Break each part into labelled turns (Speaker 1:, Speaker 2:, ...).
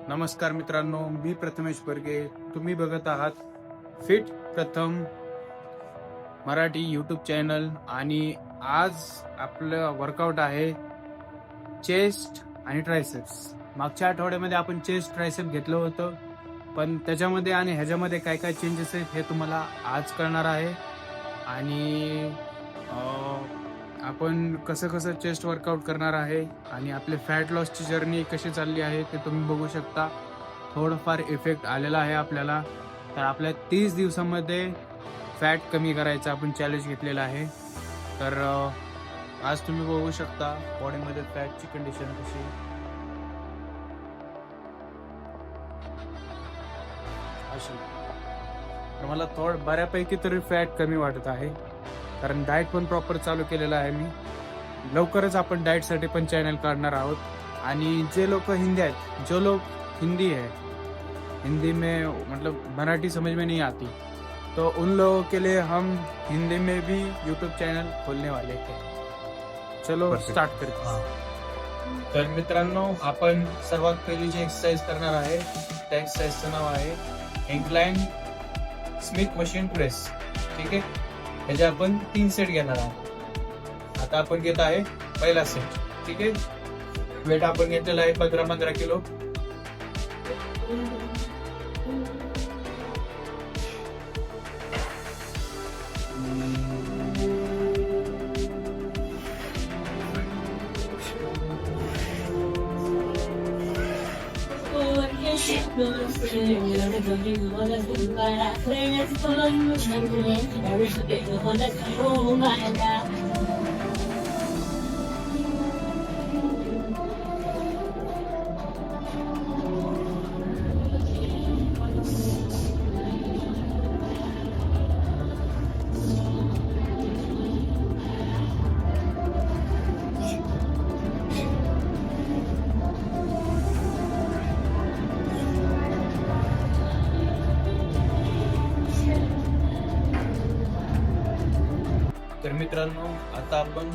Speaker 1: नमस्कार मित्रांनो, मी प्रथमेश बर्गे. तुम्ही बघत आहात फिट प्रथम मराठी यूट्यूब चॅनल. आणि आज आपलं वर्कआउट आहे चेस्ट आणि ट्रायसेप्स. मागच्या आठवड्यामध्ये आपण चेस्ट ट्रायसेप घेतलं होतं, पण त्याच्यामध्ये आणि ह्याच्यामध्ये काय काय चेंजेस आहेत हे तुम्हाला आज कळणार आहे. आणि आपण कसं कसं चेस्ट वर्कआउट करणार आहे आणि आपले फॅट लॉसची जर्नी कशी चालली आहे ते तुम्ही बघू शकता. थोडंफार इफेक्ट आलेला आहे आपल्याला. तर आपल्या 30 दिवसामध्ये फॅट कमी करायचा आपण चॅलेंज घेतलेला आहे. तर आज तुम्ही बघू शकता बॉडीमध्ये फॅटची कंडिशन कशी. अशी तर मला बऱ्यापैकी तरी फॅट कमी वाटत आहे, कारण डाएट पण प्रॉपर चालू केलेला आहे मी. लवकरच आपण डाएटसाठी पण चॅनल काढणार आहोत. आणि जे लोक हिंदी आहेत, जो लोग हिंदी है, हिंदी में मतलब मराठी समझ में नहीं आती, तो उन लोगों के लिए हम हिंदी में भी यूट्यूब चॅनल खोलने वाले हैं. चलो स्टार्ट करते हैं. तर मित्रांनो, आपण सर्वात पहिली जी एक्सरसाइज करणार आहे त्या एक्सरसाइजचं नाव आहे इन्क्लाइन स्मिथ मशीन प्रेस. ठीक आहे, त्याचे आपण 3 सेट घेणार आहोत. आता आपण घेत आहे पहिला सेट. ठीक आहे, वेट आपण घेतलेला आहे 15 किलो. तर मित्रांनो, आता आपण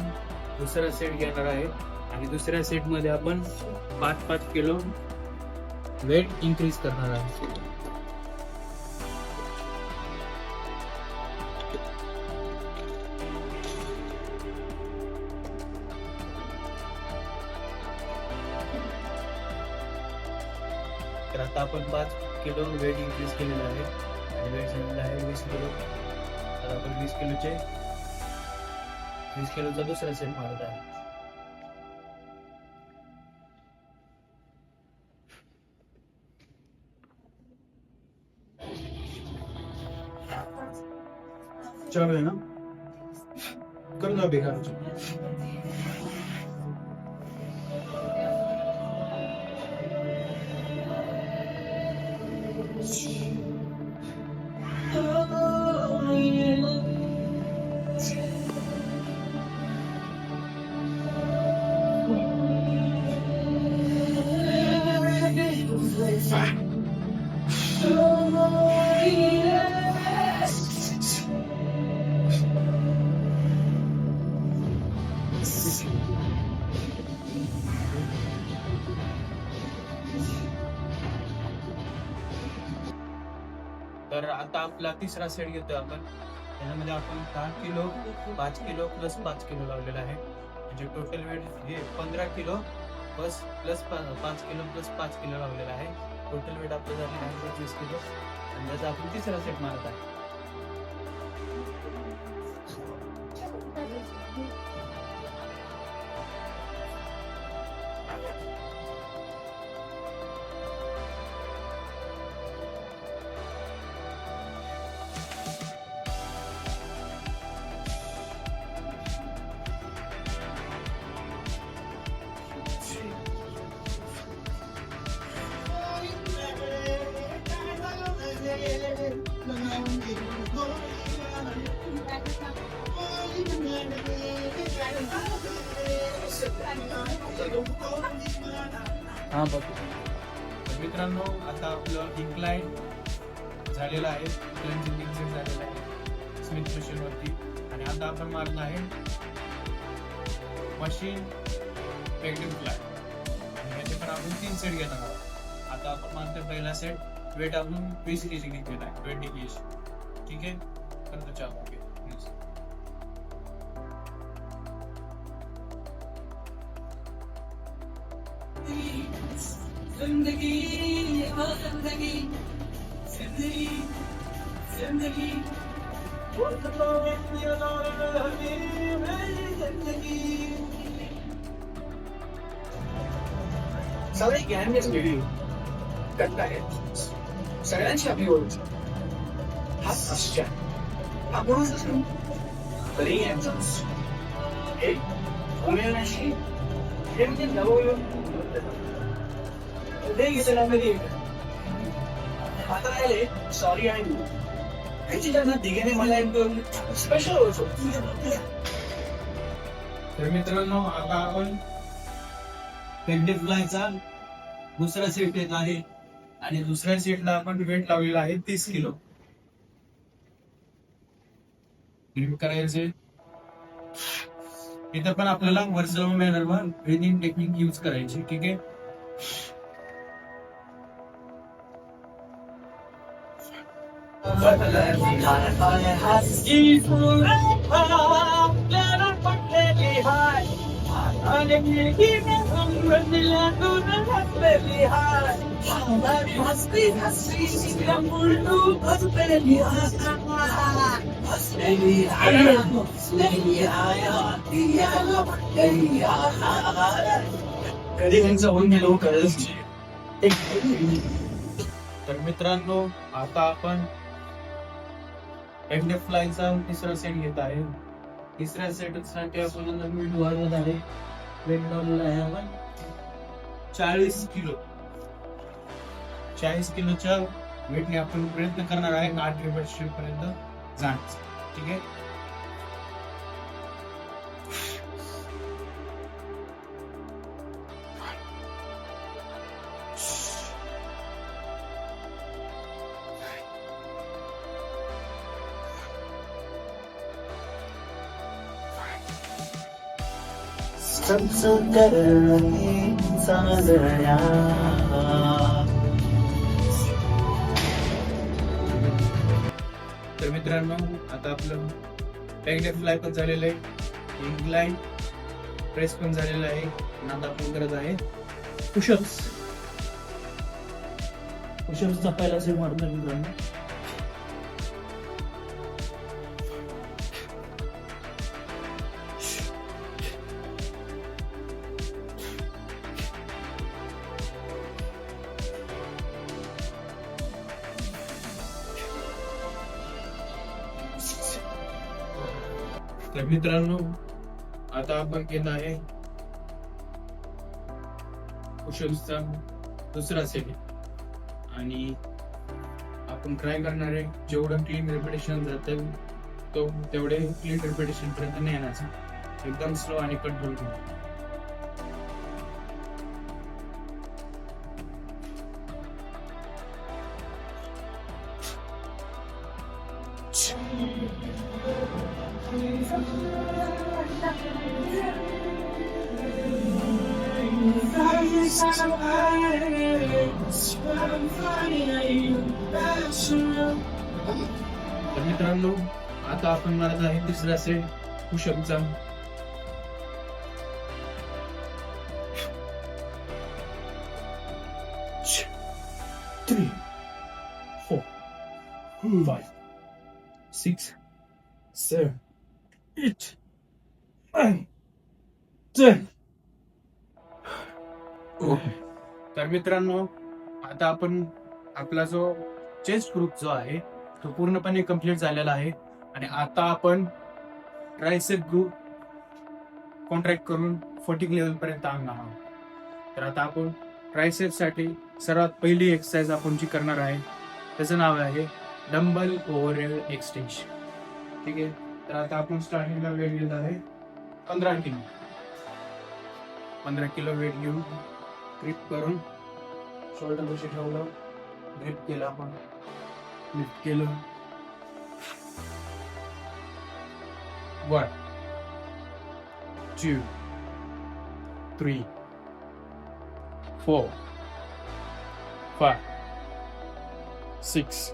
Speaker 1: दुसरा सेट घेणार आहे आणि दुसऱ्या सेट मध्ये आपण 5 किलो वेट इन्क्रीज करणार आहे. तर आता आपण 5 किलो वेट इन्क्रीज केलेलं आहे आणि वेट झालेलं आहे 20 किलो. तर आपण 20 किलोचा दुसरा सेट मारत आहे. चलो है ना, कर दो अभी खर्च. तर आता आपला तिसरा सेट घेतोय आपण. त्याच्यामध्ये आपण 10 किलो 5 किलो प्लस 5 किलो लावलेला आहे. म्हणजे टोटल वेट हे 15 kilo plus 5 kilo plus 5 kilo लावलेला आहे. टोटल वेट आपलं झालेलं आहे 25 किलो. आणि त्याचा आपण तिसरा सेट मारत आहे. हा बघ मित्रांनो, आता आपलं इन्क्लाइन झालेलं आहे, क्लंजिंग एक्सरसाइज झालेलं आहे स्मिथ मशीन वरती. आणि आता आपण मारत आहे मशीन पेगडिंग फ्लाय. आणि याचे पण आपण 3 सेट घेणार आहोत. आता आपण मागतो पहिला सेट वेट आपण 20 kg घेतलेला आहे, 20 kg. ठीक आहे, करतो चालू. ओके, जिंदगी जिंदगी जिंदगी जिंदगी
Speaker 2: सगळे गॅंगच व्हिडिओ करतायत, सगळ्यांची आपली ओळख. हा सच्चा हा कोणाचा सांग तरी यांचाच हे उमेदनाशी हे म्हणजे नवं ते घेतलं मध्ये आता राहिले सॉरी आणि ह्याची ज्यांना दिघेने मला एक स्पेशल ओळखतो.
Speaker 1: तर मित्रांनो, आता आपण फ्लायचा दुसरा सेट येत आहे आणि दुसऱ्या सेटला आपण वेट लावलेला आहे 30 किलो. करायचे इथं पण आपल्याला वर्सल मॅनरवर ब्रीदिंग टेक्निक यूज करायची. ठीक आहे,
Speaker 2: कधी त्यांचं होऊन गेलो कळच.
Speaker 1: तर मित्रांनो, आता आपण फ्लायचा तिसरा सेट घेत आहे. तिसऱ्या सेट साठी आपण वेट वाढवत आहे. वेट लावलेला आहे आपण 40 किलो. 40 किलोच्या वेटने आपण प्रयत्न करणार आहे 8 रिपीट पर्यंत जाण्याचा. ठीक आहे, तर मित्रांनो, आता आपलं पॅगलेट फ्लाय पण झालेलं आहे, इनक्लाइन प्रेस पण झालेला आहे. आता आपण करत आहे पुशअप्स. पुशअप्सचा पहिला सेट मारतो मित्रांनो. तर मित्रांनो, आता आपण घेत आहे पुशअप्सचा दुसरा सेट आणि आपण ट्राय करणार आहे जेवढं क्लीन रिपिटेशन जातं तो तेवढे क्लीन रिपिटेशन पर्यंत नेण्याचा. एकदम स्लो आणि कंट्रोल करून. तर मित्रांनो, आता आपण मारत आहे तिसरा सेट पुशअपचा. Three, 4, 5, 6, 7, 8, 9, 10. तर मित्रांनो, आता आपण आपला जो चेस्ट ग्रुप जो आहे तो पूर्णपणे कंप्लीट झालेला आहे आणि आता आपण ट्रायसेप ग्रुप कॉन्ट्रॅक्ट करून 40 लेवल पर्यंत आणणार आहोत. तर आता आपण ट्रायसेप साठी सर्वात पहिली एक्सरसाइज आपण जी करणार आहे त्याचं नाव आहे डंबल ओव्हरहेड एक्सटेन्शन. ठीक आहे, तर आता आपण स्टार्टिंगला वेट घेत आहे 15 किलो. 15 किलो वेट घेऊन ग्रिप करून शोल्डर कशी ठेवलं, ग्रिप केलं, आपण लिफ्ट केलं. 1, 2, 3, 4, 5, 6,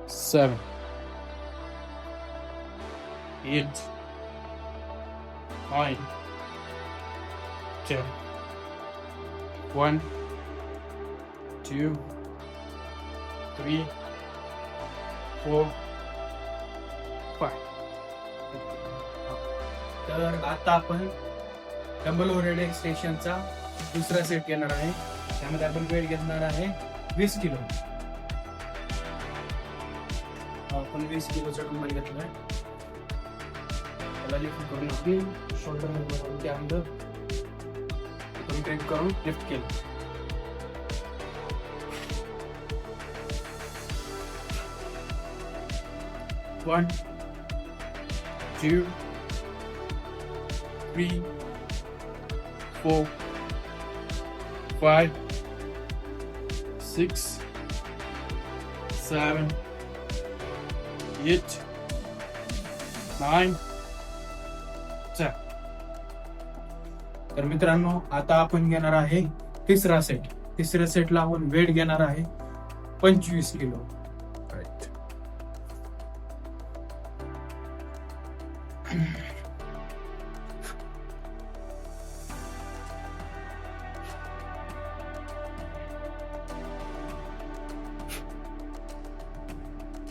Speaker 1: 7, 8, 9, 10. 1, 2, 3, 4, 5. तर आता आपण डंबल ओव्हरहेड एक्सटेन्शनचा दुसरा सेट घेणार आहे. त्यामध्ये आपण वेट घेणार आहे 20 किलो. आपण 20 किलोचा डंबल घेतला आहे. त्याला लिफ्ट करून आपण शोल्डर त्यामध्ये कॉन्ट्रॅक्ट करून लिफ्ट केलं. One, 2, 3, 4, 5, 6, 7, 8, 9, 10. तर मित्रांनो, आता आपण घेणार आहे तिसरा सेट. तिसऱ्या सेटला आपण वेट घेणार आहे 25 किलो. राईट.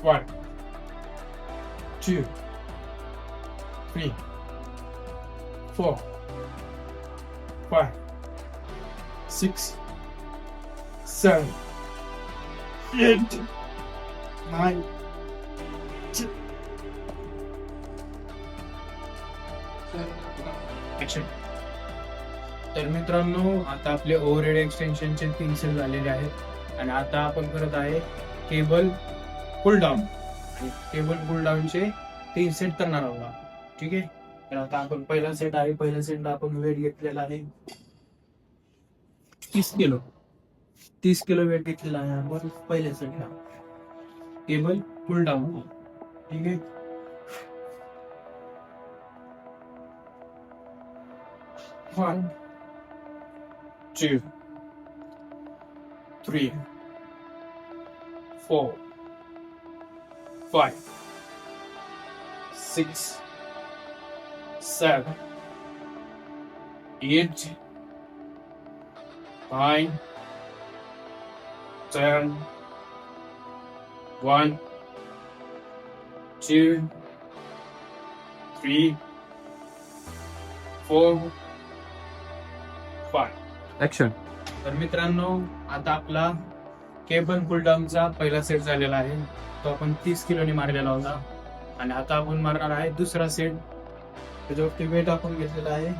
Speaker 1: One, 2, 3, 4, 5, 6, 7, 8, 9, 10. Action. तर मित्रांनो, आता आपले ओव्हरहेड एक्सटेन्शनचे 3 सेट झालेले आहेत आणि आता आपण करत आहे केबल पुल डाऊन. केबल पुल डाऊनचे 3 सेट करणार आहोत. ठीक आहे. तर आता आपण पहिला सेट आहे. पहिल्या सेटला आपण वेट घेतलेला आहे 30 किलो. 30 किलो वेट घेतलेला आहे आपण पहिल्या सेटला. केबल पुल डाऊन. ठीक आहे. One, 2, 3, 4, 5, 6, 7, 8, 9, 10. 1, 2, 3, 4, 5. ऍक्शन. तर मित्रांनो, आता आपला केबल पुल डाऊनचा पहिला सेट झालेला आहे. तो आपण 30 किलोने मारलेला होता आणि आता आपण मारणार आहे दुसरा सेट. त्याच्यावरती वेट आपण घेतलेला आहे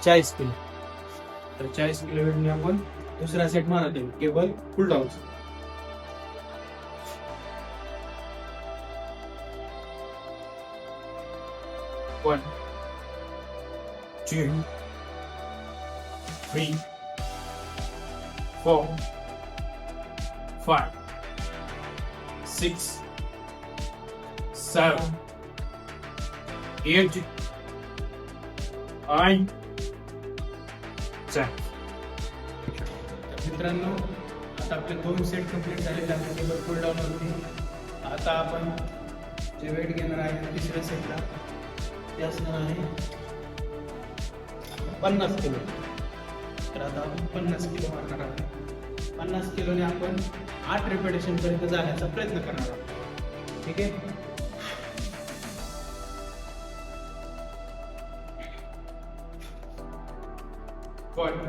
Speaker 1: 40 किलो. तर 40 किलो वेटने आपण दुसरा सेट मारत आहे केबल पुल डाऊन. One, 2, 3, 4, 5, 6, 7, 8, 9, 10. मित्रांनो, आता आपले 2 सेट कंप्लीट झालेले आहेत केबल पुल डाऊन वरती. आता आपण जे वेट घेणार आहे तिसऱ्या सेटला ते असणार आहे 50 किलो. तर आता आपण 50 किलो मारणार आहोत. 50 किलोने आपण 8 रिपिटेशन पर्यंत जाण्याचा प्रयत्न करणार आहोत. ठीक आहे. One,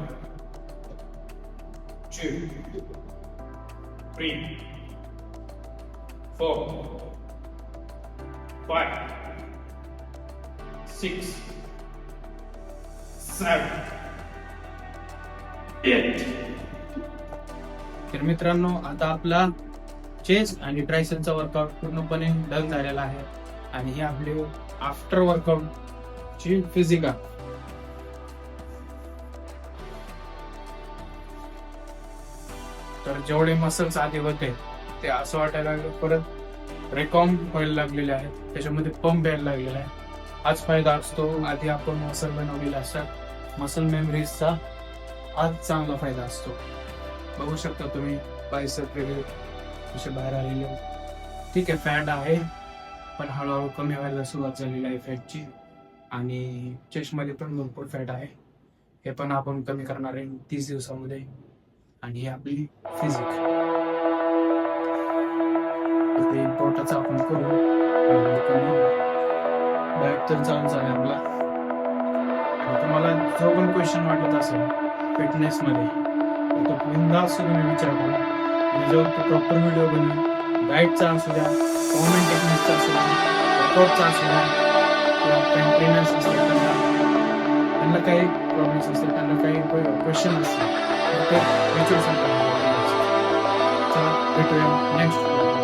Speaker 1: 2, 3, 4, 5, 6, 7, 8. तर मित्रांनो, आता आपला चेस्ट आणि ट्रायसेपचा वर्कआउट पूर्णपणे डन झालेला आहे आणि हे आपले आफ्टर वर्कआउट ची फिजिकल. तर जेवढे मसल्स आधी होते ते असं वाटायला लागलं परत रिकॉम व्हायला लागलेले आहेत. त्याच्यामध्ये पंप यायला लागलेला आहे. हाच फायदा असतो. आधी आपण मसल बनवलेले असतात मसल मेमरीजचा आज चांगला फायदा असतो. बघू शकता तुम्ही बायसेप वगैरे कसे बाहेर आलेले. ठीक आहे, फॅट आहे पण हळूहळू कमी व्हायला सुरुवात झालेली आहे फॅटची. आणि चेस्टमध्ये पण भरपूर फॅट आहे, हे पण आपण कमी करणार आहे 30 दिवसामध्ये. आणि ही आपली फिजिक ते पोटाचं आपण करू. डाएट तर चालू झाला आपला. आणि तुम्हाला जो पण क्वेश्चन वाटत असेल फिटनेस मध्ये तर तो बिनधास्त तुम्ही विचार करा. आणि जो प्रॉपर व्हिडिओ बनवेल, डाएटचा असू द्या, गव्हर्नमेंट टेक्निकचा असू द्या, वर्कआउटचा असू द्या, किंवा मेंटेनन्स असेल, त्यांना काही प्रॉब्लेम्स असतील, त्यांना काही क्वेश्चन असतील तर ते विचारू शकता. चला भेटूया नेक्स्ट.